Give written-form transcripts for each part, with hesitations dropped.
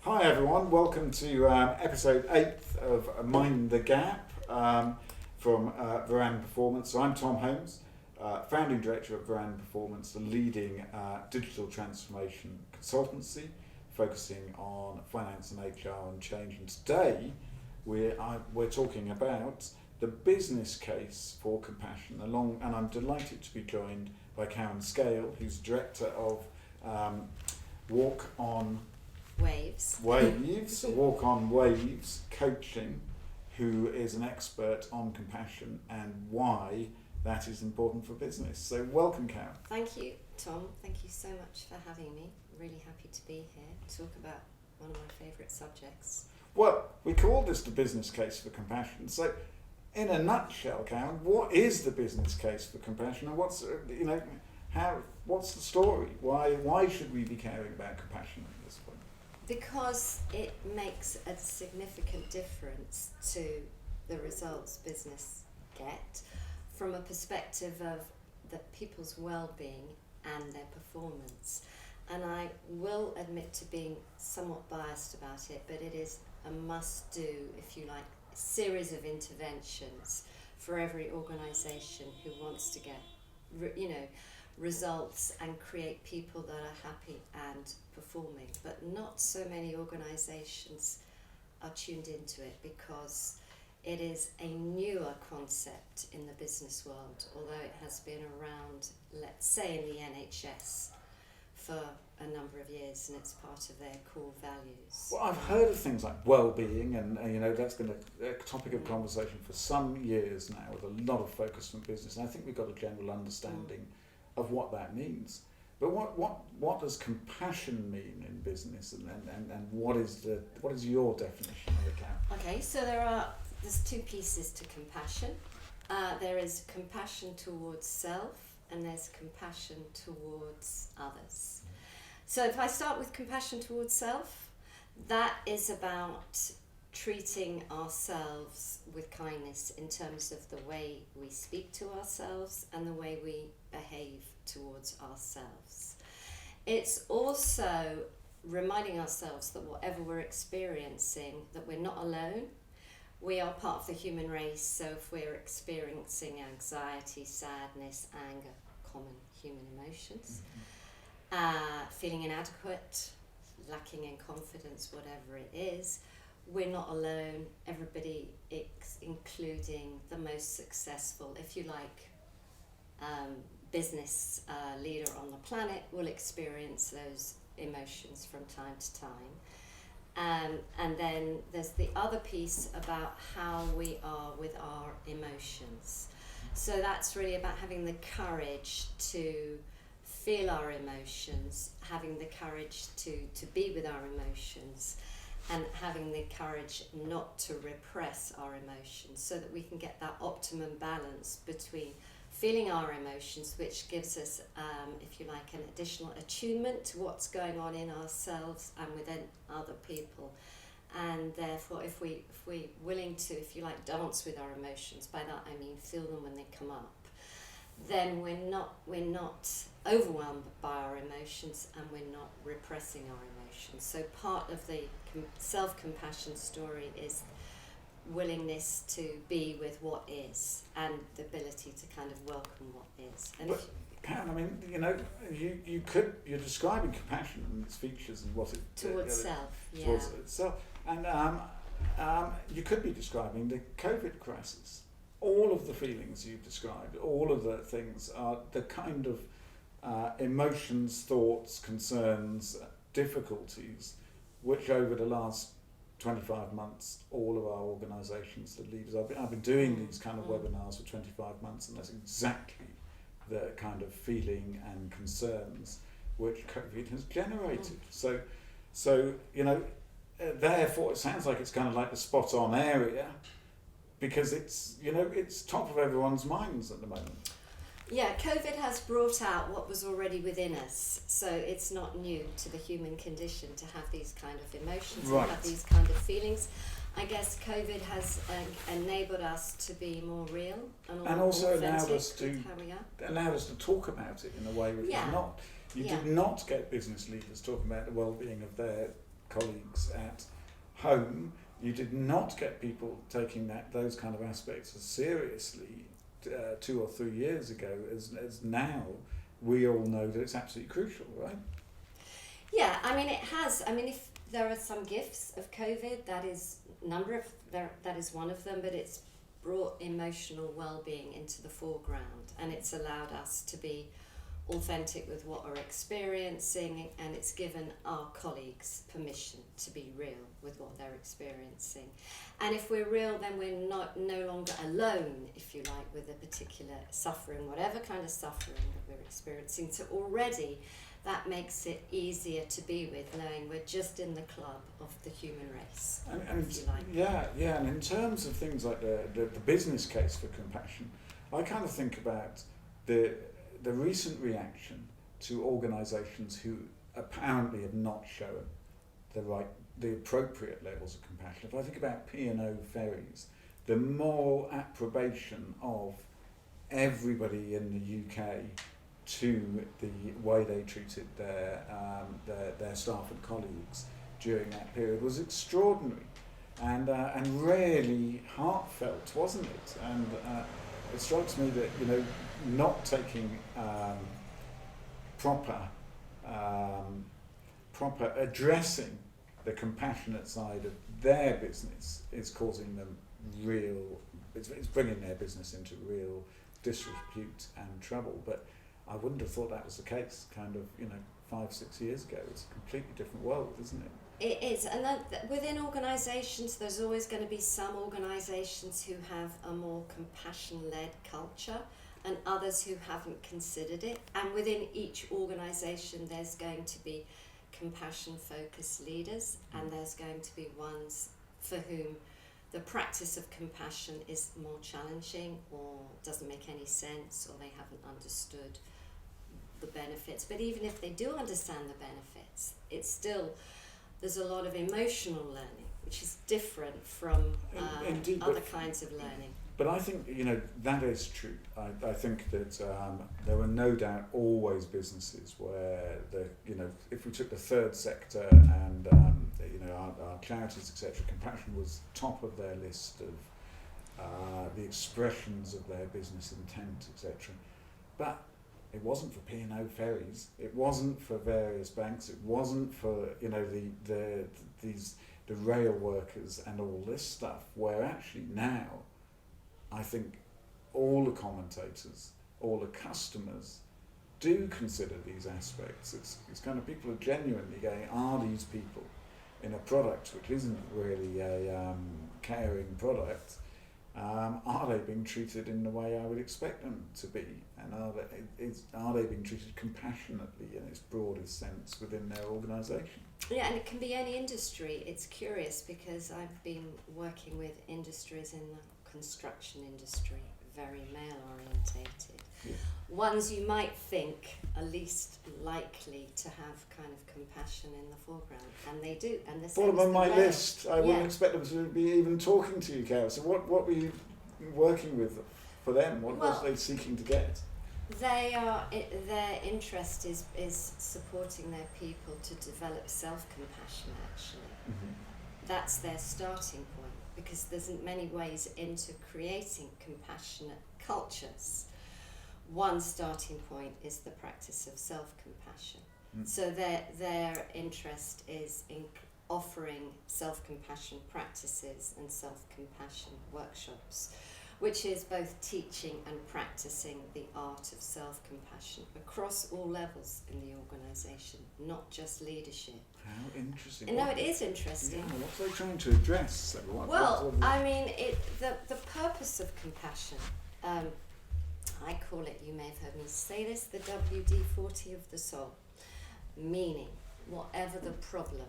Hi everyone, welcome to episode 8 of Mind the Gap from Varane Performance. So I'm Tom Holmes, founding director of Varane Performance, the leading digital transformation consultancy focusing on finance and HR and change. And today we're talking about the business case for compassion, and I'm delighted to be joined by Karen Skehel, who's director of Walk on Waves, Walk on Waves coaching, who is an expert on compassion and why that is important for business. So welcome, Karen. Thank you, Tom. Thank you so much for having me. Really happy to be here to talk about one of my favourite subjects. Well, we call this the business case for compassion. So in a nutshell, Karen, what is the business case for compassion, and what's the story? Why should we be caring about compassion at this point? Because it makes a significant difference to the results business get from a perspective of the people's well-being and their performance. And I will admit to being somewhat biased about it, but it is a must-do, if you like, series of interventions for every organisation who wants to get, results and create people that are happy and performing. But not so many organisations are tuned into it because it is a newer concept in the business world, although it has been around, let's say, in the NHS for a number of years, and it's part of their core values. Well, I've heard of things like well-being, and that's been a topic of conversation for some years now, with a lot of focus from business, and I think we've got a general understanding of what that means. But what does compassion mean in business, and what is your definition of it, Karen? Okay, so there's two pieces to compassion. There is compassion towards self, and there's compassion towards others. So if I start with compassion towards self, that is about treating ourselves with kindness in terms of the way we speak to ourselves and the way we behave towards ourselves. It's also reminding ourselves that whatever we're experiencing, that we're not alone. We are part of the human race, so if we're experiencing anxiety, sadness, anger, common human emotions, feeling inadequate, lacking in confidence, whatever it is, we're not alone. Everybody, including the most successful, if you like, business leader on the planet, will experience those emotions from time to time. And then there's the other piece about how we are with our emotions. So that's really about having the courage to feel our emotions, having the courage to be with our emotions, and having the courage not to repress our emotions, so that we can get that optimum balance between feeling our emotions, which gives us, if you like, an additional attunement to what's going on in ourselves and within other people. And therefore, if we're willing to, if you like, dance with our emotions, by that I mean feel them when they come up, then we're not overwhelmed by our emotions, and we're not repressing our emotions. So part of the self-compassion story is willingness to be with what is, and the ability to kind of welcome what is. And but Karen, I mean, you're describing compassion and its features and what it towards self, towards itself, and you could be describing the COVID crisis. All of the feelings you've described, all of the things are the kind of emotions, thoughts, concerns, difficulties, which over the last 25 months, all of our organisations, the leaders, I've been doing these kind of webinars for 25 months, and that's exactly the kind of feeling and concerns which COVID has generated. So therefore it sounds like it's kind of like the spot on area, because it's top of everyone's minds at the moment. Yeah, COVID has brought out what was already within us, so it's not new to the human condition to have these kind of emotions, right, and have these kind of feelings. I guess COVID has enabled us to be more real and also allowed us to talk about it in a way which is not. You did not get business leaders talking about the well-being of their colleagues at home, you did not get people taking those kind of aspects as seriously 2 or 3 years ago as now. We all know that it's absolutely crucial, right? Yeah, I mean it has. I mean, if there are some gifts of COVID, that is one of them, but it's brought emotional well-being into the foreground, and it's allowed us to be authentic with what we're experiencing, and it's given our colleagues permission to be real with what they're experiencing. And if we're real, then we're no longer alone, if you like, with a particular suffering, whatever kind of suffering that we're experiencing. So already that makes it easier to be with, knowing we're just in the club of the human race, And if you like. yeah, and in terms of things like the business case for compassion, I kind of think about the recent reaction to organisations who apparently have not shown the appropriate levels of compassion. If I think about P&O ferries, the moral approbation of everybody in the UK to the way they treated their staff and colleagues during that period was extraordinary, and really heartfelt, wasn't it? And it strikes me that, you know, not taking proper addressing the compassionate side of their business is causing them it's bringing their business into real disrepute and trouble. But I wouldn't have thought that was the case kind of, 5-6 years ago. It's a completely different world, isn't it? It is, and then within organisations, there's always going to be some organisations who have a more compassion-led culture, and others who haven't considered it. And within each organisation, there's going to be compassion-focused leaders, and there's going to be ones for whom the practice of compassion is more challenging, or doesn't make any sense, or they haven't understood the benefits. But even if they do understand the benefits, it's still, there's a lot of emotional learning, which is different from Indeed, other kinds of learning. But I think, that is true. I think that there were no doubt always businesses where if we took the third sector and our charities, etc., compassion was top of their list of the expressions of their business intent, etc. But it wasn't for P&O ferries. It wasn't for various banks. It wasn't for the rail workers and all this stuff. Where actually now, I think all the commentators, all the customers do consider these aspects. It's kind of, people are genuinely going, are these people in a product which isn't really a caring product, are they being treated in the way I would expect them to be? And are they being treated compassionately in its broadest sense within their organisation? Yeah, and it can be any industry. It's curious because I've been working with industries in the construction industry, very male orientated. Yeah. Ones you might think are least likely to have kind of compassion in the foreground, and they do. And the Bottom on my list. I wouldn't expect them to be even talking to you, Carol. So what were you working with for them? What was they seeking to get? Their interest is supporting their people to develop self-compassion, actually. Mm-hmm. That's their starting point, because there's many ways into creating compassionate cultures. One starting point is the practice of self-compassion. So their interest is in offering self-compassion practices and self-compassion workshops, which is both teaching and practicing the art of self-compassion across all levels in the organisation, not just leadership. How interesting. No, it is interesting. Yeah, what are they trying to address? So I mean, the purpose of compassion, I call it, you may have heard me say this, the WD-40 of the soul, meaning whatever the problem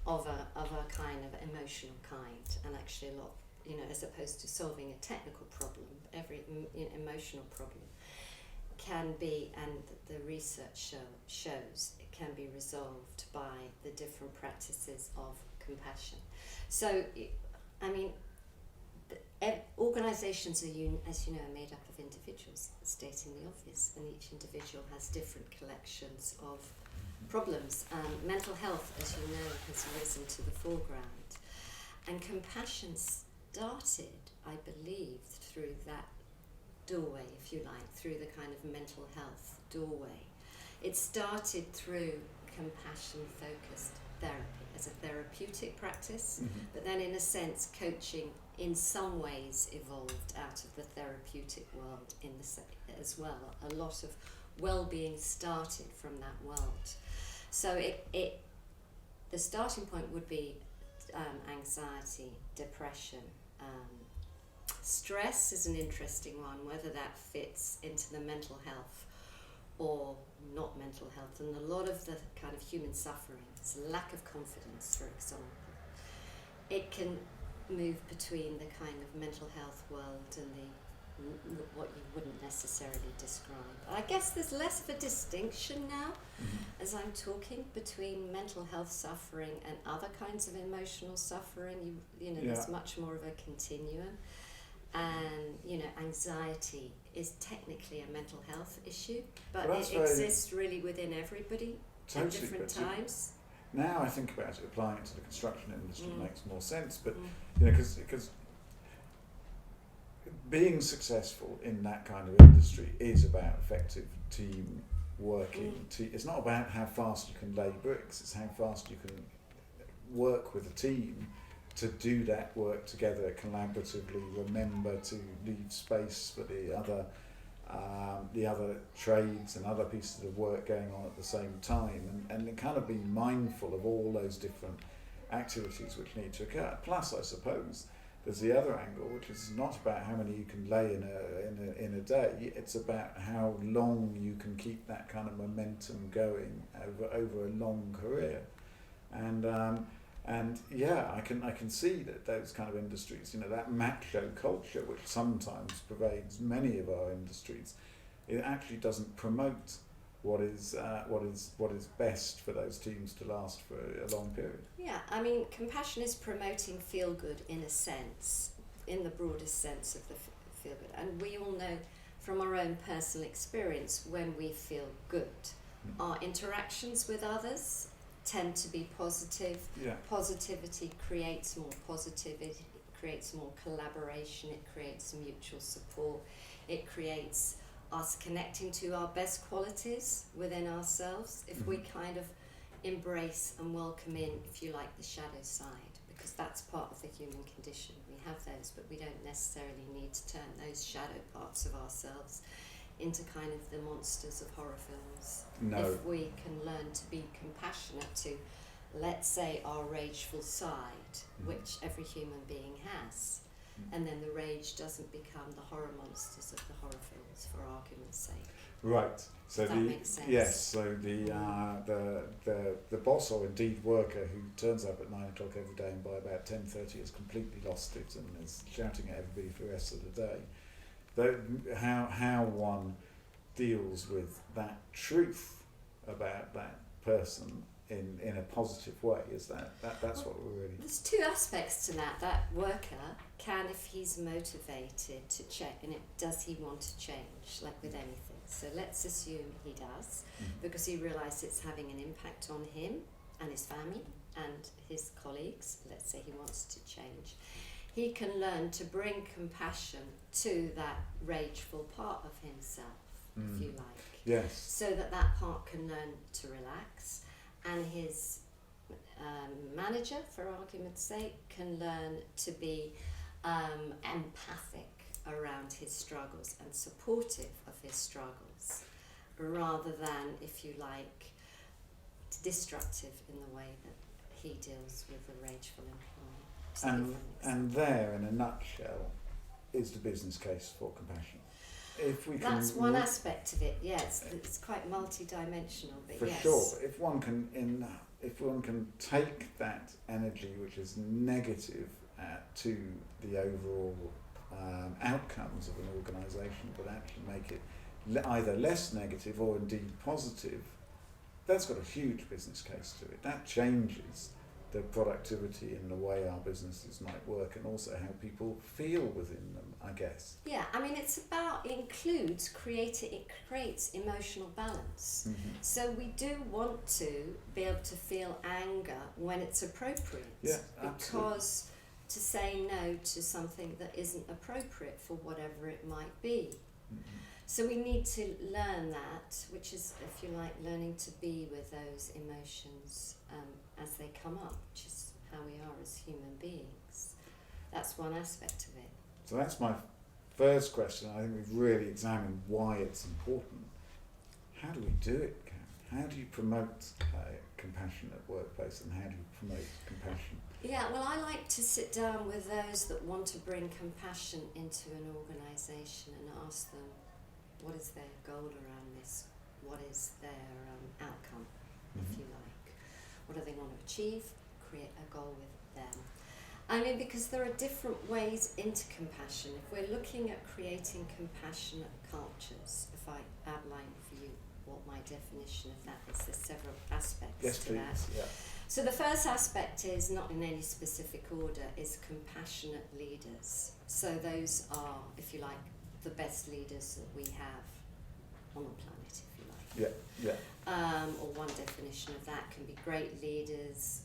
of a kind of emotional kind, and actually a lot, as opposed to solving a technical problem, every emotional problem can be, and the research shows it can be resolved by the different practices of compassion. So, I mean, organisations are, as you know, made up of individuals, stating the obvious, and each individual has different collections of problems. Mental health, as you know, has risen to the foreground, and compassion started, I believe, through that doorway, if you like, through the kind of mental health doorway. It started through compassion-focused therapy as a therapeutic practice, but then in a sense coaching in some ways evolved out of the therapeutic world as well. A lot of well-being started from that world. So the starting point would be anxiety, depression. Stress is an interesting one, whether that fits into the mental health or not mental health. And a lot of the kind of human suffering is lack of confidence, for example. It can move between the kind of mental health world and the what you wouldn't necessarily describe. I guess there's less of a distinction now as I'm talking between mental health suffering and other kinds of emotional suffering. You know, there's much more of a continuum. And, you know, anxiety is technically a mental health issue, but it exists really within everybody at different times. Now I think about it, applying it to the construction industry makes more sense, but, you know, because being successful in that kind of industry is about effective team working. It's not about how fast you can lay bricks, it's how fast you can work with a team to do that work together collaboratively, remember to leave space for the other trades and other pieces of work going on at the same time, and kind of being mindful of all those different activities which need to occur. Plus, I suppose, there's the other angle, which is not about how many you can lay in a day, it's about how long you can keep that kind of momentum going over a long career. And yeah, I can see that those kind of industries, you know, that macho culture which sometimes pervades many of our industries, it actually doesn't promote what is best for those teams to last for a long period. Yeah, I mean, compassion is promoting feel good in a sense, in the broadest sense of the feel good, and we all know from our own personal experience when we feel good, our interactions with others tend to be positive. Positivity creates more positivity, it creates more collaboration, it creates mutual support, it creates us connecting to our best qualities within ourselves if we kind of embrace and welcome in, if you like, the shadow side, because that's part of the human condition. We have those, but we don't necessarily need to turn those shadow parts of ourselves into kind of the monsters of horror films. No. If we can learn to be compassionate to, let's say, our rageful side, which every human being has, and then the rage doesn't become the horror monsters of the horror films, for argument's sake. Right. So that makes sense. Yes. So the boss or indeed worker who turns up at 9 o'clock every day and by about 10:30 has completely lost it and is shouting at everybody for the rest of the day. How one deals with that truth about that person in a positive way is that's what we're really. There's two aspects to that. That worker can, if he's motivated to check, and does he want to change, like with anything. So let's assume he does, because he realises it's having an impact on him and his family and his colleagues. Let's say he wants to change. He can learn to bring compassion to that rageful part of himself, if you like. Yes. So that part can learn to relax, and his manager, for argument's sake, can learn to be empathic around his struggles and supportive of his struggles, rather than, if you like, destructive in the way that he deals with the rageful employee. And there, in a nutshell, is the business case for compassion. If we That's one aspect of it. Yes, it's quite multi-dimensional. But for yes. sure. But if one can take that energy, which is negative, to the overall outcomes of an organisation, but actually make it either less negative or indeed positive, that's got a huge business case to it. That changes the productivity and the way our businesses might work, and also how people feel within them, I guess. Yeah, I mean, it creates emotional balance. Mm-hmm. So we do want to be able to feel anger when it's appropriate. Yeah, absolutely. Because to say no to something that isn't appropriate for whatever it might be. Mm-hmm. So we need to learn that, which is, if you like, learning to be with those emotions as they come up, which is how we are as human beings. That's one aspect of it. So that's my first question. I think we've really examined why it's important. How do we do it, Karen? How do you promote compassionate workplace, and how do you promote compassion? Yeah, well, I like to sit down with those that want to bring compassion into an organisation and ask them, what is their goal around this? What is their outcome, if you like? What do they want to achieve? Create a goal with them. I mean, because there are different ways into compassion. If we're looking at creating compassionate cultures, if I outline for you what my definition of that is, there's several aspects to that. Yes, please. Yeah. So the first aspect is, not in any specific order, is compassionate leaders. So those are, if you like, the best leaders that we have on the planet, if you like. Yeah. Or one definition of that can be great leaders,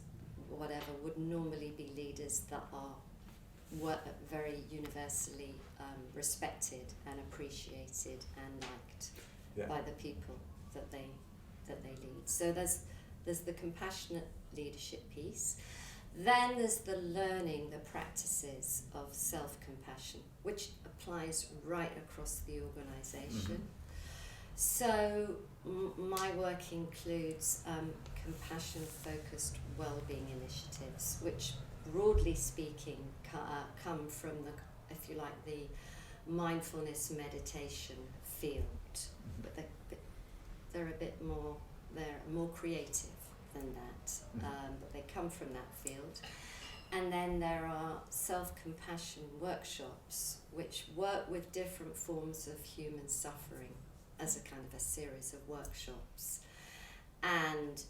whatever, would normally be leaders that are very universally respected and appreciated and liked by the people that they lead. So there's the compassionate leadership piece. Then there's the learning, the practices of self-compassion, which applies right across the organisation. Mm-hmm. So my work includes compassion-focused wellbeing initiatives, which broadly speaking come from the, if you like, the mindfulness meditation field, but they're a bit more, they're more creative than that, but they come from that field. And then there are self-compassion workshops, which work with different forms of human suffering as a kind of a series of workshops, and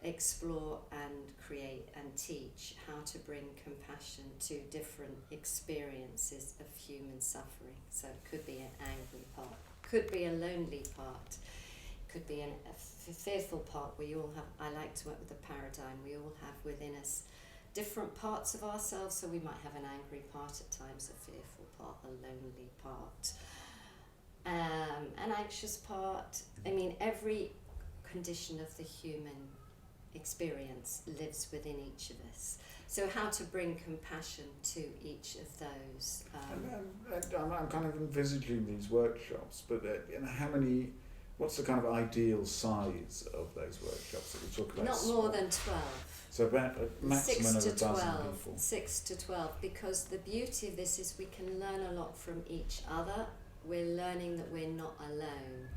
explore and create and teach how to bring compassion to different experiences of human suffering. So it could be an angry part, could be a lonely part, could be a fearful part. We all have, I like to work with the paradigm, we all have within us different parts of ourselves. So we might have an angry part at times, a fearful part, a lonely part, an anxious part. I mean, every condition of the human experience lives within each of us. So how to bring compassion to each of those. I'm kind of envisaging these workshops, but what's the kind of ideal size of those workshops that we talk about? Not more than 12. So about a maximum of a dozen people. 6 to 12, because the beauty of this is we can learn a lot from each other. We're learning that we're not alone.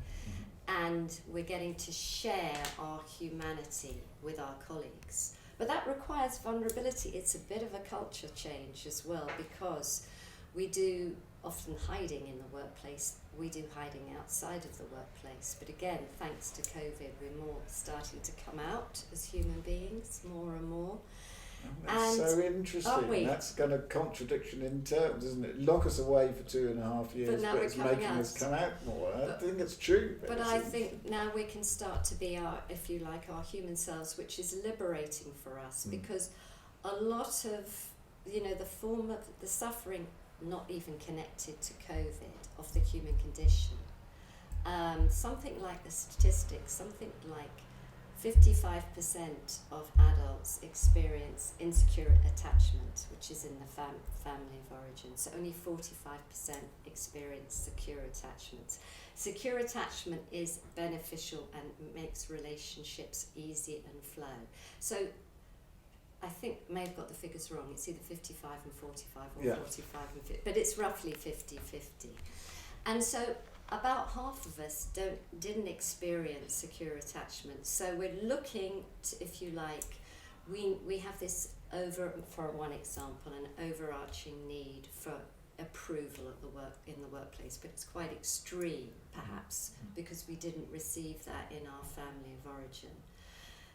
And we're getting to share our humanity with our colleagues. But that requires vulnerability. It's a bit of a culture change as well, because we do often hiding in the workplace, we do hiding outside of the workplace. But again, thanks to COVID, we're more starting to come out as human beings, more and more. That's so interesting. That's kind of contradiction in terms, isn't it? Lock us away for 2.5 years, but it's making us come out more. I think it's true. But I think now we can start to be our, if you like, our human selves, which is liberating for us, because a lot of, the form of the suffering, not even connected to COVID, of the human condition, something like the statistics, something like 55% of adults experience insecure attachment, which is in the family of origin. So only 45% experience secure attachment. Secure attachment is beneficial and makes relationships easy and flow. So I think may have got the figures wrong. It's either 55 and 45 or 45 and 50, but it's roughly 50-50. And so about half of us didn't experience secure attachment. So we're looking to, if you like, we have this for one example, an overarching need for approval in the workplace, but it's quite extreme perhaps because we didn't receive that in our family of origin.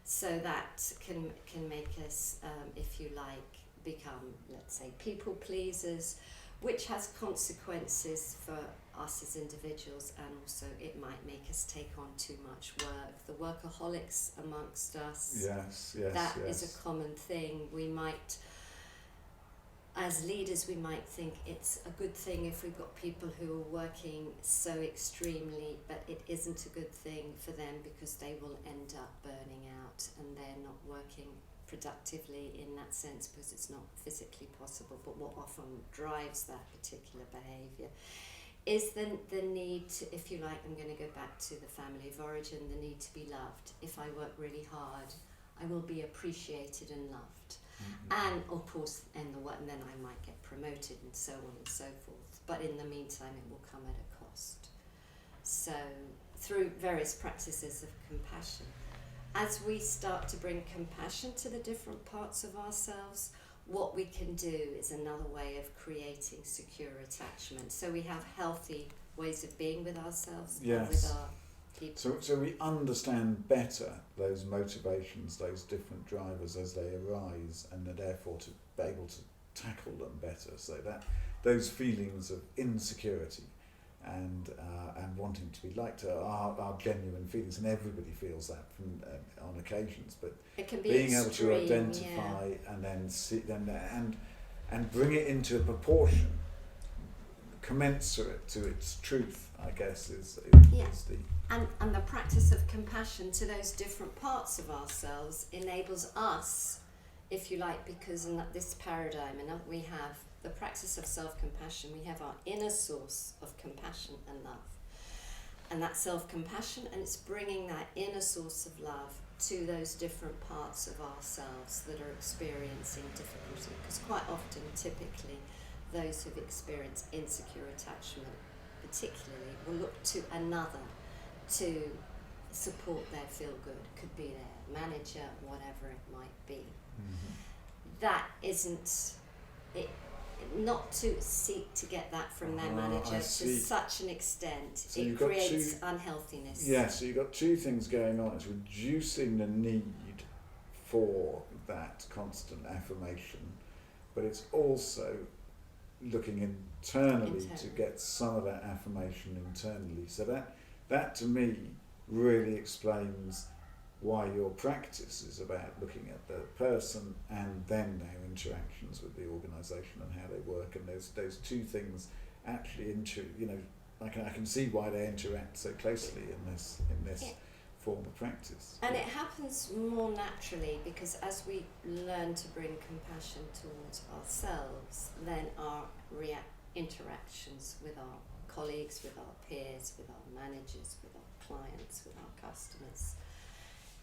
So that can make us, if you like, become, let's say, people pleasers, which has consequences for us as individuals, and also it might make us take on too much work. The workaholics amongst us, that is a common thing. We might, as leaders, we might think it's a good thing if we've got people who are working so extremely, but it isn't a good thing for them because they will end up burning out and they're not working productively in that sense because it's not physically possible. But what often drives that particular behaviour is the need to, if you like, I'm going to go back to the family of origin, the need to be loved. If I work really hard, I will be appreciated and loved. And of course, and then I might get promoted and so on and so forth. But in the meantime, it will come at a cost. So through various practices of compassion, as we start to bring compassion to the different parts of ourselves, what we can do is another way of creating secure attachment. So we have healthy ways of being with ourselves and with our people. So we understand better those motivations, those different drivers as they arise, and are therefore to be able to tackle them better. So that those feelings of insecurity and wanting to be liked are genuine feelings, and everybody feels that from on occasions. But it can be being extreme, able to identify and then see them and bring it into a proportion commensurate to its truth, I guess, is the. And the practice of compassion to those different parts of ourselves enables us, if you like, because in this paradigm, we have the practice of self-compassion, we have our inner source of compassion and love. And that self-compassion, and it's bringing that inner source of love to those different parts of ourselves that are experiencing difficulty. Because quite often, typically, those who've experienced insecure attachment particularly will look to another to support their feel-good. Could be their manager, whatever it might be. That isn't it. Not to seek to get that from their manager to such an extent, so it creates unhealthiness. So you've got two things going on. It's reducing the need for that constant affirmation, but it's also looking internally to get some of that affirmation internally. So that to me really explains why your practice is about looking at the person and then their interactions with the organisation and how they work, and those two things actually I can see why they interact so closely in this form of practice. And it happens more naturally because as we learn to bring compassion towards ourselves, then our interactions with our colleagues, with our peers, with our managers, with our clients, with our customers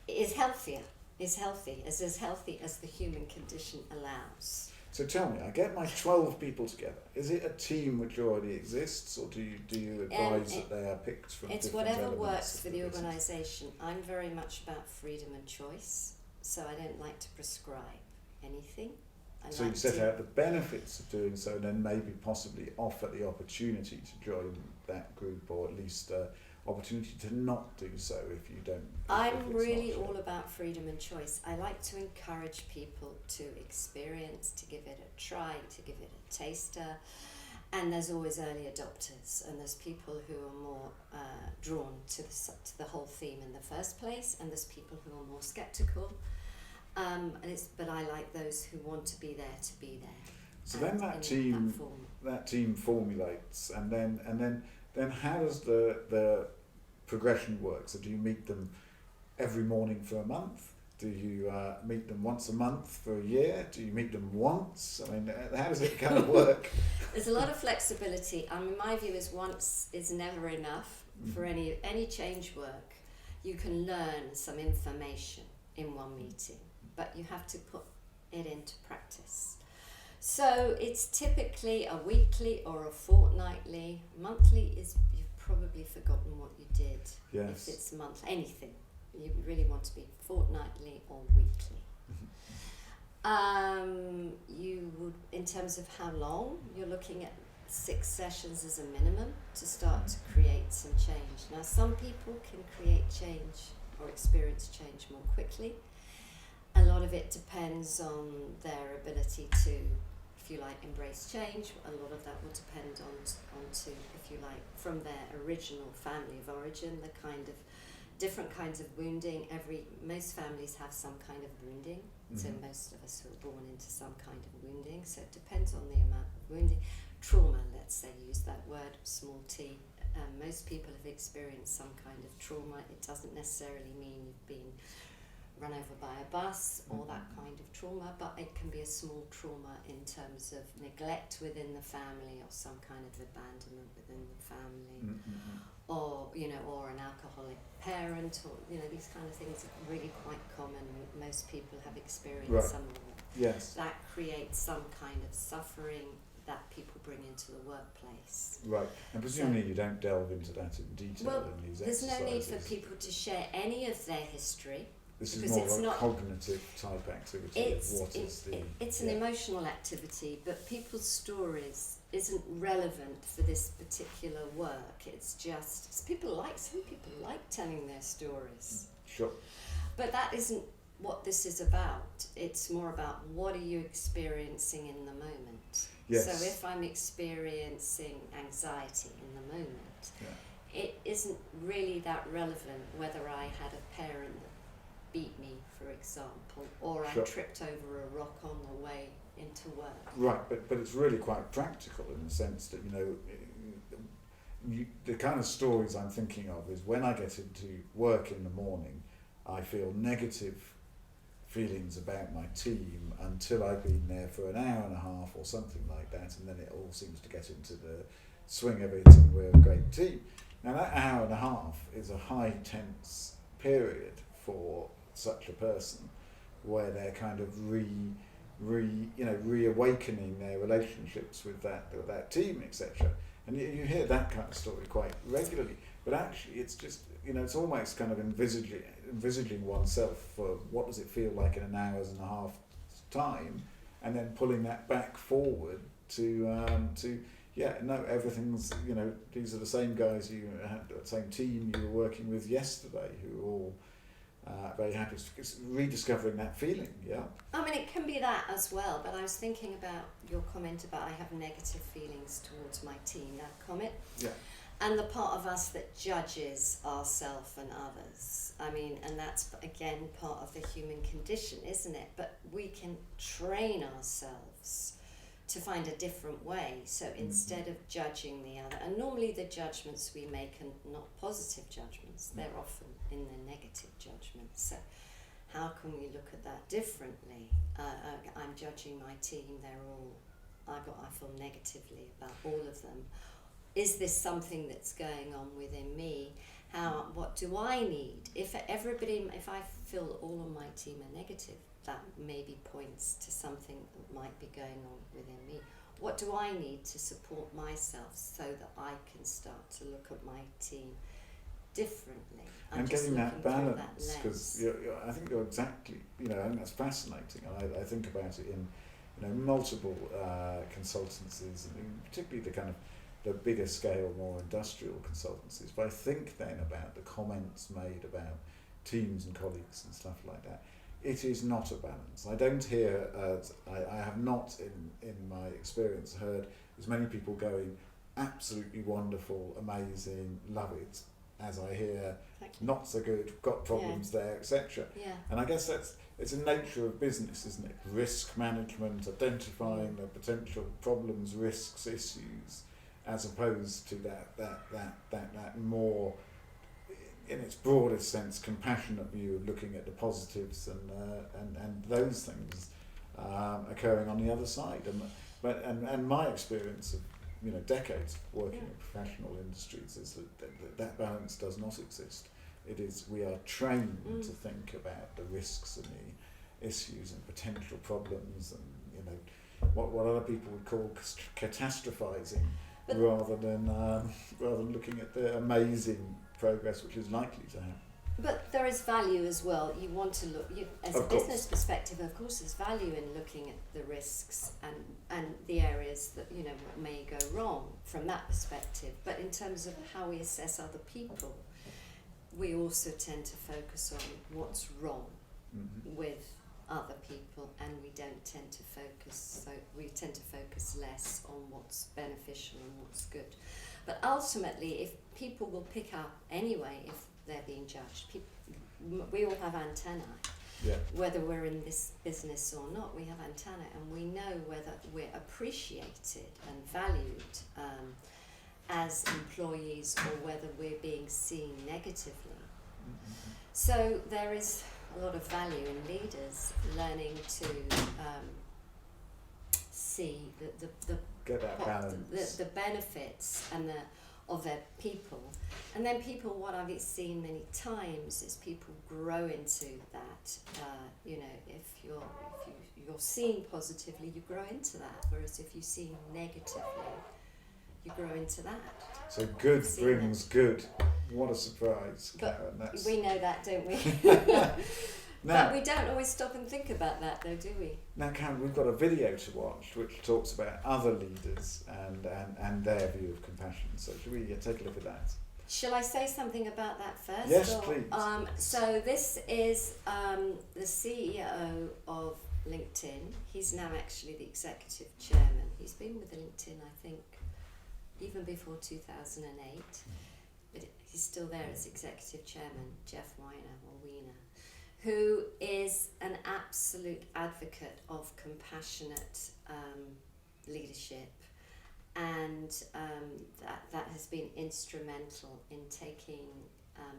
is healthy as the human condition allows. So tell me, I get my 12 people together. Is it a team which already exists, or do you advise that they are picked from it's different whatever elements works of for the business? organisation. I'm very much about freedom and choice, so I don't like to prescribe anything. So you set out the benefits of doing so, and then maybe possibly offer the opportunity to join that group, or at least opportunity to not do so if you don't. I'm really all about freedom and choice. I like to encourage people to experience, to give it a try, to give it a taster. And there's always early adopters, and there's people who are more drawn to the whole theme in the first place, and there's people who are more sceptical. But I like those who want to be there to be there. So then that team formulates, and then how does the progression work? So do you meet them every morning for a month? Do you meet them once a month for a year? Do you meet them once? I mean, how does it kind of work? There's a lot of flexibility. I mean, my view is once is never enough for any change work. You can learn some information in one meeting, but you have to put it into practice. So it's typically a weekly or a fortnightly. Monthly is, you've probably forgotten what you did. Yes. If it's monthly, anything. You really want to be fortnightly or weekly. You would, in terms of how long, you're looking at 6 sessions as a minimum to start to create some change. Now, some people can create change or experience change more quickly. lot of it depends on their ability to, if you like, embrace change. A lot of that will depend onto, if you like, from their original family of origin, the kind of different kinds of wounding. Most families have some kind of wounding, so most of us are born into some kind of wounding, so it depends on the amount of wounding. Trauma, let's say, use that word, small t. Most people have experienced some kind of trauma. It doesn't necessarily mean you've been run over by a bus or that kind of trauma, but it can be a small trauma in terms of neglect within the family or some kind of abandonment within the family, or or an alcoholic parent, or these kind of things are really quite common. Most people have experienced some of them. Yes. That creates some kind of suffering that people bring into the workplace. Right, and presumably you don't delve into that in detail in these there's exercises. no need for people to share any of their history. This is more of a cognitive type activity. It's an emotional activity, but people's stories isn't relevant for this particular work. It's just some people like telling their stories. Sure. But that isn't what this is about. It's more about what are you experiencing in the moment. Yes. So if I'm experiencing anxiety in the moment, it isn't really that relevant whether I had a parent that beat me, for example, or I tripped over a rock on the way into work. Right, but it's really quite practical in the sense that the kind of stories I'm thinking of is when I get into work in the morning, I feel negative feelings about my team until I've been there for an hour and a half or something like that, and then it all seems to get into the swing of it and we're a great team. Now that hour and a half is a high tense period for such a person where they're kind of reawakening their relationships with that team, etc. And you hear that kind of story quite regularly, but actually it's just it's almost kind of envisaging oneself for what does it feel like in an hours and a half time, and then pulling that back forward to everything's these are the same guys you had, the same team you were working with yesterday who are all very happy. It's rediscovering that feeling. I mean, it can be that as well, but I was thinking about your comment about I have negative feelings towards my team, that comment. Yeah. And the part of us that judges ourselves and others. I mean, and that's, again, part of the human condition, isn't it? But we can train ourselves to find a different way. So instead of judging the other, and normally the judgments we make are not positive judgments, they're often in the negative judgments. So how can we look at that differently? I'm judging my team, I feel negatively about all of them. Is this something that's going on within me? What do I need? If I feel all of my team are negative, that maybe points to something that might be going on within me. What do I need to support myself so that I can start to look at my team differently? And getting that balance, because I think you're exactly, I think that's fascinating. I think about it in multiple consultancies, and particularly the bigger scale, more industrial consultancies. But I think then about the comments made about teams and colleagues and stuff like that. It is not a balance. I don't hear, I have not in my experience heard as many people going absolutely wonderful, amazing, love it, as I hear not so good, got problems there, etc. Yeah. And I guess it's a nature of business, isn't it? Risk management, identifying the potential problems, risks, issues, as opposed to that more, in its broadest sense, compassionate view of looking at the positives and those things occurring on the other side. And my experience of decades working in professional industries is that balance does not exist. It is, we are trained to think about the risks and the issues and potential problems and what other people would call catastrophizing, rather than looking at the amazing progress which is likely to happen. But there is value as well. You want to look, as a business perspective, of course, there's value in looking at the risks and the areas that what may go wrong from that perspective. But in terms of how we assess other people, we also tend to focus on what's wrong with other people, and we don't tend to focus, so we tend to focus less on what's beneficial and what's good. But ultimately, if people will pick up anyway, if they're being judged, we all have antennae. Yeah. Whether we're in this business or not, we have antennae, and we know whether we're appreciated and valued as employees, or whether we're being seen negatively. Mm-hmm. So there is a lot of value in leaders learning to see the get that balance, the benefits and of their people, and then people. What I've seen many times is people grow into that. You know, if you're seen positively, you grow into that. Whereas if you're seen negatively, you grow into that. So good brings good. What a surprise, Karen. But we know that, don't we? Now, but we don't always stop and think about that, though, do we? Now, Karen, we've got a video to watch which talks about other leaders and their view of compassion. So should we take a look at that? Shall I say something about that first? Yes, please. So this is the CEO of LinkedIn. He's now actually the executive chairman. He's been with LinkedIn, I think, even before 2008. But he's still there as executive chairman, Jeff Weiner, who is an absolute advocate of compassionate leadership, and that has been instrumental in taking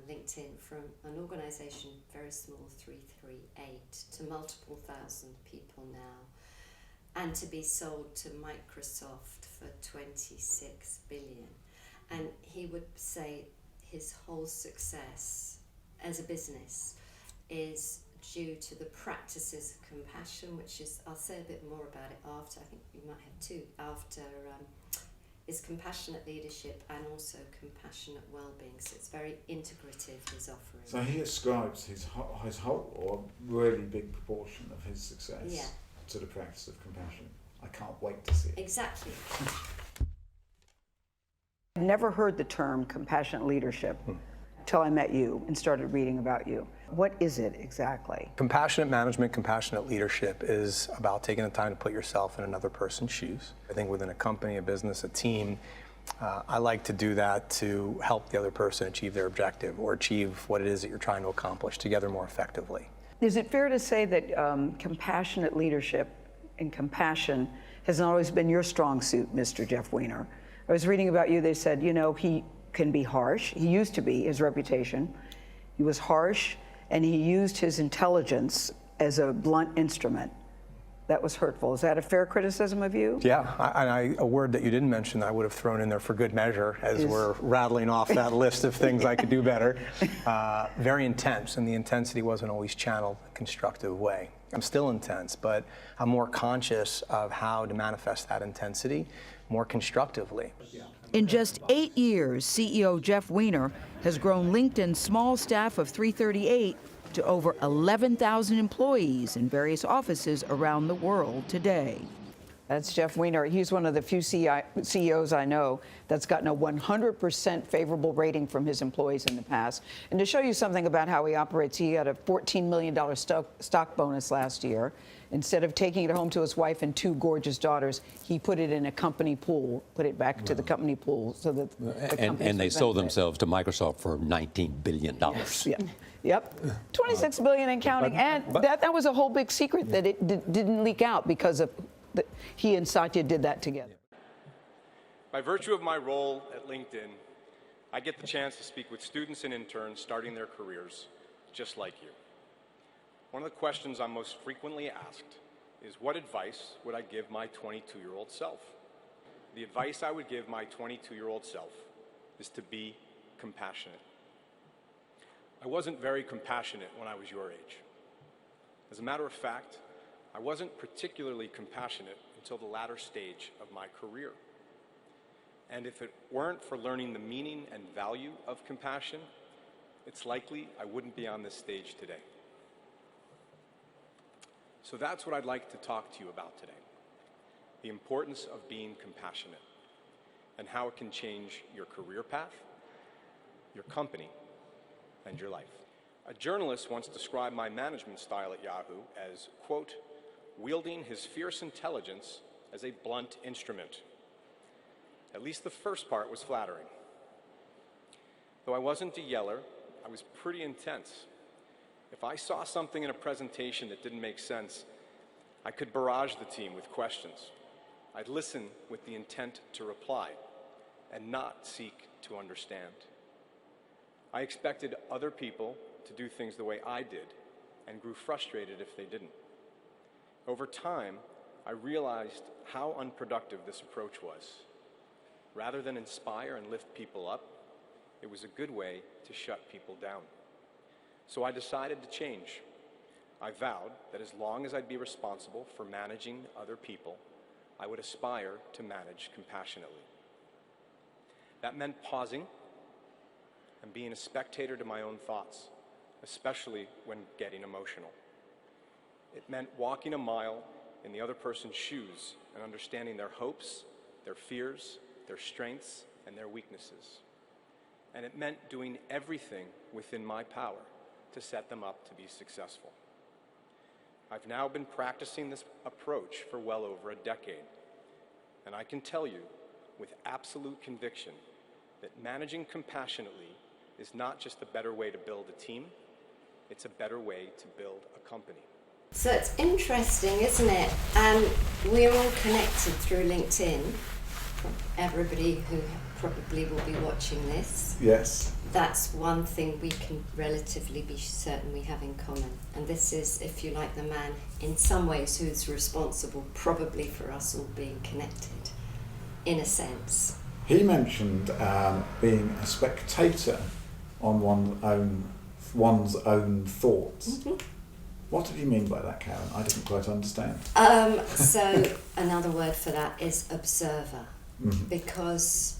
LinkedIn from an organisation very small, 338, to multiple thousand people now, and to be sold to Microsoft for 26 billion. And he would say his whole success as a business is due to the practices of compassion, which is, I'll say a bit more about it after, I think we might have two, after is compassionate leadership and also compassionate well-being. So it's very integrative, his offering. So he ascribes his whole, or a really big proportion of his success to the practice of compassion. I can't wait to see it. Exactly. I've never heard the term compassionate leadership till I met you and started reading about you. What is it exactly? Compassionate management, compassionate leadership is about taking the time to put yourself in another person's shoes. I think within a company, a business, a team, I like to do that to help the other person achieve their objective or achieve what it is that you're trying to accomplish together more effectively. Is it fair to say that compassionate leadership and compassion has not always been your strong suit, Mr. Jeff Weiner? I was reading about you, they said, you know, he can be harsh. He used to be, his reputation. He was harsh, and he used his intelligence as a blunt instrument. That was hurtful. Is that a fair criticism of you? Yeah, a word that you didn't mention that I would have thrown in there for good measure as we're rattling off that list of things I could do better. Very intense, and the intensity wasn't always channeled in a constructive way. I'm still intense, but I'm more conscious of how to manifest that intensity more constructively. In just 8 years, CEO Jeff Weiner has grown LinkedIn's small staff of 338 to over 11,000 employees in various offices around the world today. That's Jeff Weiner. He's one of the few CEOs I know that's gotten a 100% favorable rating from his employees in the past. And to show you something about how he operates, he had a $14 million stock bonus last year. Instead of taking it home to his wife and 2 gorgeous daughters, he put it in a company pool, put it back to the company pool so that and they sold themselves to Microsoft for $19 billion. Yeah. Yep. 26 billion and counting. And that was a whole big secret that it didn't leak out because of he and Satya did that together. By virtue of my role at LinkedIn, I get the chance to speak with students and interns starting their careers just like you. One of the questions I'm most frequently asked is, what advice would I give my 22-year-old self? The advice I would give my 22-year-old self is to be compassionate. I wasn't very compassionate when I was your age. As a matter of fact, I wasn't particularly compassionate until the latter stage of my career. And if it weren't for learning the meaning and value of compassion, it's likely I wouldn't be on this stage today. So that's what I'd like to talk to you about today. The importance of being compassionate and how it can change your career path, your company, and your life. A journalist once described my management style at Yahoo as, quote, wielding his fierce intelligence as a blunt instrument. At least the first part was flattering. Though I wasn't a yeller, I was pretty intense. If I saw something in a presentation that didn't make sense, I could barrage the team with questions. I'd listen with the intent to reply and not seek to understand. I expected other people to do things the way I did and grew frustrated if they didn't. Over time, I realized how unproductive this approach was. Rather than inspire and lift people up, it was a good way to shut people down. So I decided to change. I vowed that as long as I'd be responsible for managing other people, I would aspire to manage compassionately. That meant pausing and being a spectator to my own thoughts, especially when getting emotional. It meant walking a mile in the other person's shoes and understanding their hopes, their fears, their strengths, and their weaknesses. And it meant doing everything within my power to set them up to be successful. I've now been practicing this approach for well over a decade, and I can tell you with absolute conviction that managing compassionately is not just a better way to build a team, it's a better way to build a company. So it's interesting, isn't it? And we're all connected through LinkedIn. Everybody who probably will be watching this. Yes. That's one thing we can relatively be certain we have in common. And this is, if you like, the man in some ways who's responsible probably for us all being connected, in a sense. He mentioned being a spectator on one's own thoughts. Mm-hmm. What did he mean by that, Karen? I didn't quite understand. So another word for that is observer, mm-hmm. because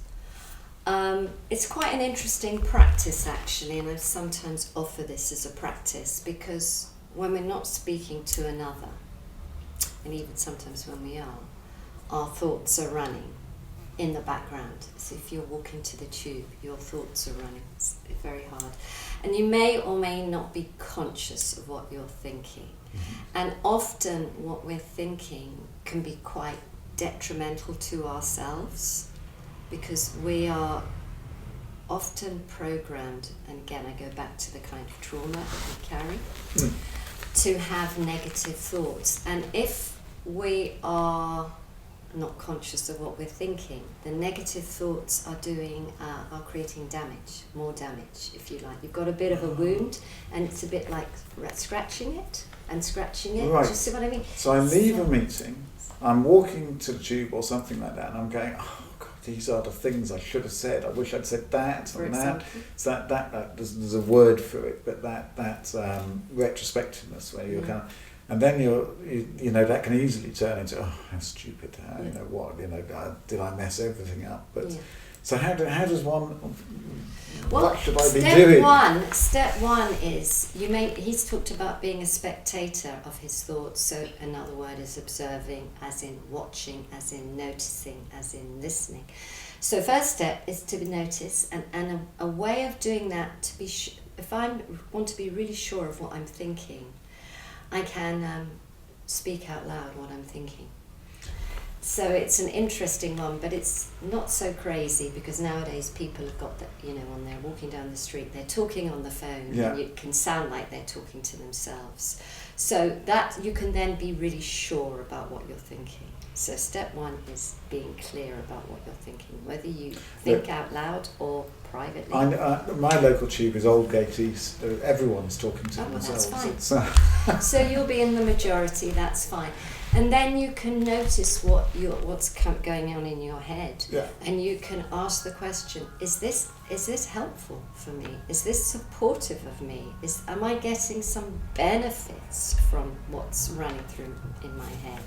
it's quite an interesting practice actually, and I sometimes offer this as a practice because when we're not speaking to another, and even sometimes when we are, our thoughts are running in the background. So if you're walking to the tube, your thoughts are running. It's very hard. And you may or may not be conscious of what you're thinking. Mm-hmm. And often what we're thinking can be quite detrimental to ourselves because we are often programmed, and again I go back to the kind of trauma that we carry, to have negative thoughts. And if we are not conscious of what we're thinking, the negative thoughts are creating damage, more damage, if you like. You've got a bit of a wound, and it's a bit like scratching it. Right. Do you see what I mean? So I leave a meeting, I'm walking to the tube or something like that, and I'm going, oh God, these are the things I should have said. I wish I'd said that and that. So that there's a word for it, but that retrospectiveness where you're kind of. And then you know that can easily turn into how stupid, you know what, did I mess everything up? But so how does one? What should I be doing? Step one is he's talked about being a spectator of his thoughts. So another word is observing, as in watching, as in noticing, as in listening. So first step is to notice, and a way of doing that to be if I want to be really sure of what I'm thinking, I can speak out loud what I'm thinking. So it's an interesting one, but it's not so crazy because nowadays people have got that, when they're walking down the street, they're talking on the phone, and it can sound like they're talking to themselves. So that you can then be really sure about what you're thinking. So step one is being clear about what you're thinking, whether you think out loud or privately. My local tube is Aldgate East. Everyone's talking to themselves. That's fine. So you'll be in the majority, that's fine. And then you can notice what's going on in your head. Yeah. And you can ask the question, is this helpful for me? Is this supportive of me? Am I getting some benefits from what's running through in my head?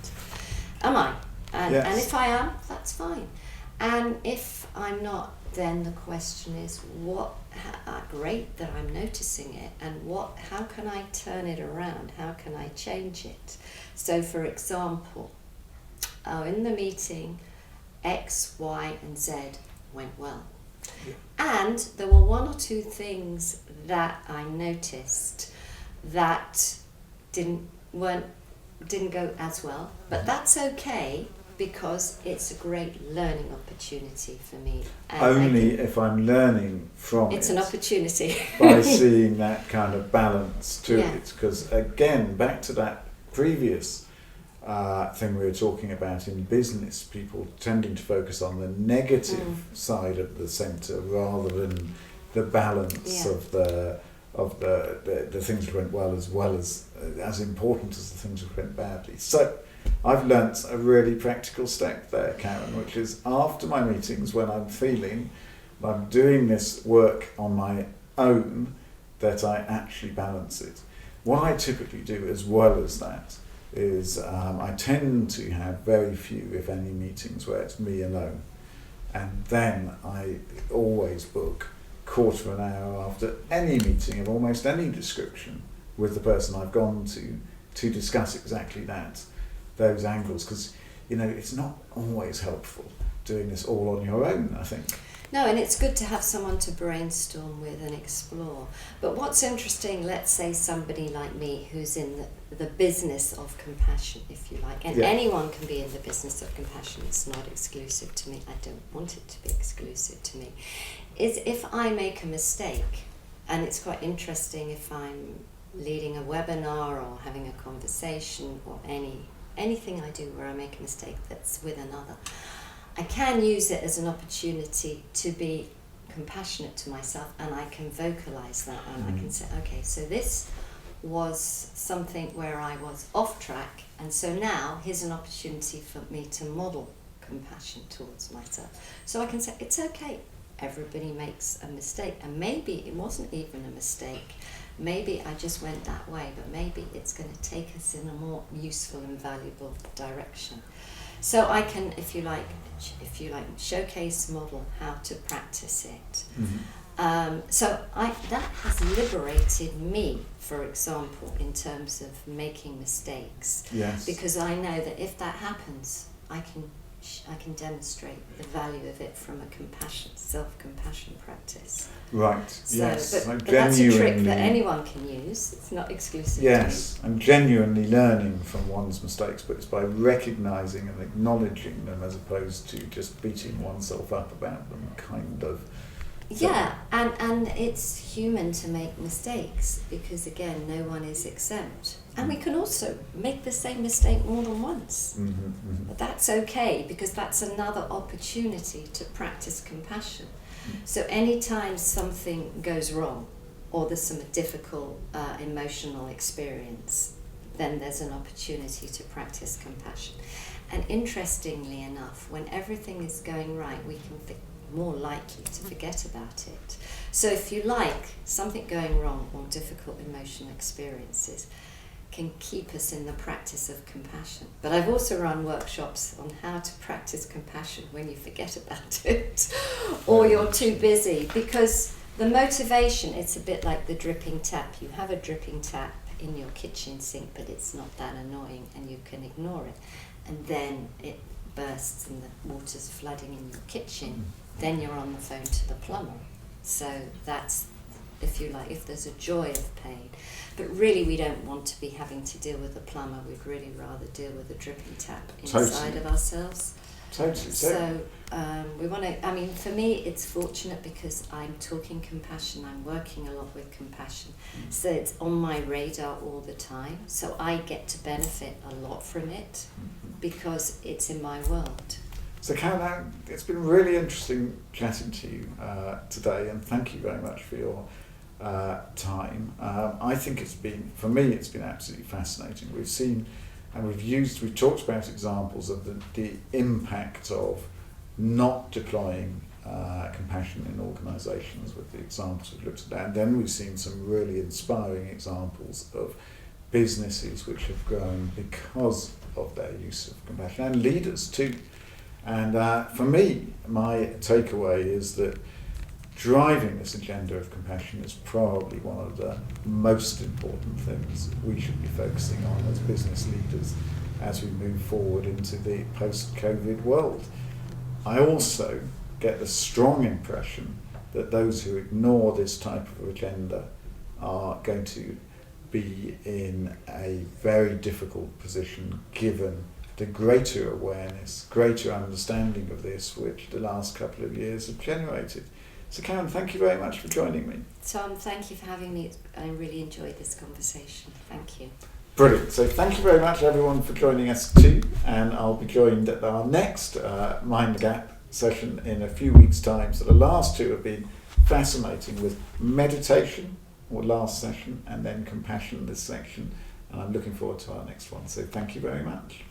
Am I? And if I am, that's fine. And if I'm not, then the question is, great that I'm noticing it, and how can I turn it around? How can I change it? So for example, in the meeting, X, Y, and Z went well. And there were one or two things that I noticed that didn't go as well, but that's okay because it's a great learning opportunity for me. And Only if I'm learning from it's it. an opportunity. By seeing that kind of balance to Yeah. it. Because again, back to that previous thing we were talking about in business, people tending to focus on the negative side of the centre rather than the balance of the things that went well as important as the things that went badly. So I've learnt a really practical step there, Karen, which is after my meetings, when I'm feeling I'm doing this work on my own, that I actually balance it. What I typically do as well as that is I tend to have very few, if any, meetings where it's me alone. And then I always book quarter of an hour after any meeting of almost any description with the person I've gone to discuss exactly that, those angles, because it's not always helpful doing this all on your own, I think. No, and it's good to have someone to brainstorm with and explore. But what's interesting, let's say somebody like me who's in the business of compassion, if you like, and anyone can be in the business of compassion, it's not exclusive to me, I don't want it to be exclusive to me, is if I make a mistake, and it's quite interesting if I'm leading a webinar or having a conversation or anything I do where I make a mistake that's with another, I can use it as an opportunity to be compassionate to myself, and I can vocalize that, and I can say, okay, so this was something where I was off track, and so now here's an opportunity for me to model compassion towards myself. So I can say, it's okay, everybody makes a mistake, and maybe it wasn't even a mistake, maybe I just went that way, but maybe it's going to take us in a more useful and valuable direction. So I can, if you like, showcase, model how to practice it. So that has liberated me, for example, in terms of making mistakes. Yes. Because I know that if that happens, I can demonstrate the value of it from a self-compassion practice. Right. So, Yes. but that's a trick that anyone can use. It's not exclusive. Yes, and genuinely learning from one's mistakes, but it's by recognising and acknowledging them as opposed to just beating oneself up about them, kind of. Yeah, and it's human to make mistakes because, again, no one is exempt. And we can also make the same mistake more than once. But that's okay because that's another opportunity to practice compassion. So anytime something goes wrong or there's some difficult emotional experience, then there's an opportunity to practice compassion. And interestingly enough, when everything is going right, we can be more likely to forget about it. So if you like, something going wrong or difficult emotional experiences can keep us in the practice of compassion. But I've also run workshops on how to practice compassion when you forget about it or you're too busy, because the motivation, it's a bit like the dripping tap. You have a dripping tap in your kitchen sink, but it's not that annoying and you can ignore it. And then it bursts and the water's flooding in your kitchen. Then you're on the phone to the plumber. So that's, if you like, if there's a joy of pain. But really we don't want to be having to deal with the plumber. We'd really rather deal with the dripping tap inside of ourselves. Totally. So we want to, I mean, for me it's fortunate because I'm talking compassion, I'm working a lot with compassion. So it's on my radar all the time. So I get to benefit a lot from it because it's in my world. So Karen, it's been really interesting chatting to you today, and thank you very much for your time. I think for me it's been absolutely fascinating. We've seen and we've talked about examples of the impact of not deploying compassion in organisations with the examples we've looked at, and then we've seen some really inspiring examples of businesses which have grown because of their use of compassion, and leaders too. And for me, my takeaway is that driving this agenda of compassion is probably one of the most important things we should be focusing on as business leaders as we move forward into the post-COVID world. I also get the strong impression that those who ignore this type of agenda are going to be in a very difficult position given the greater awareness, greater understanding of this which the last couple of years have generated. So Karen, thank you very much for joining me. Tom, thank you for having me. I really enjoyed this conversation. Thank you. Brilliant. So thank you very much everyone for joining us too, and I'll be joined at our next Mind the Gap session in a few weeks' time. So the last two have been fascinating with meditation, or last session, and then compassion this section, and I'm looking forward to our next one. So thank you very much.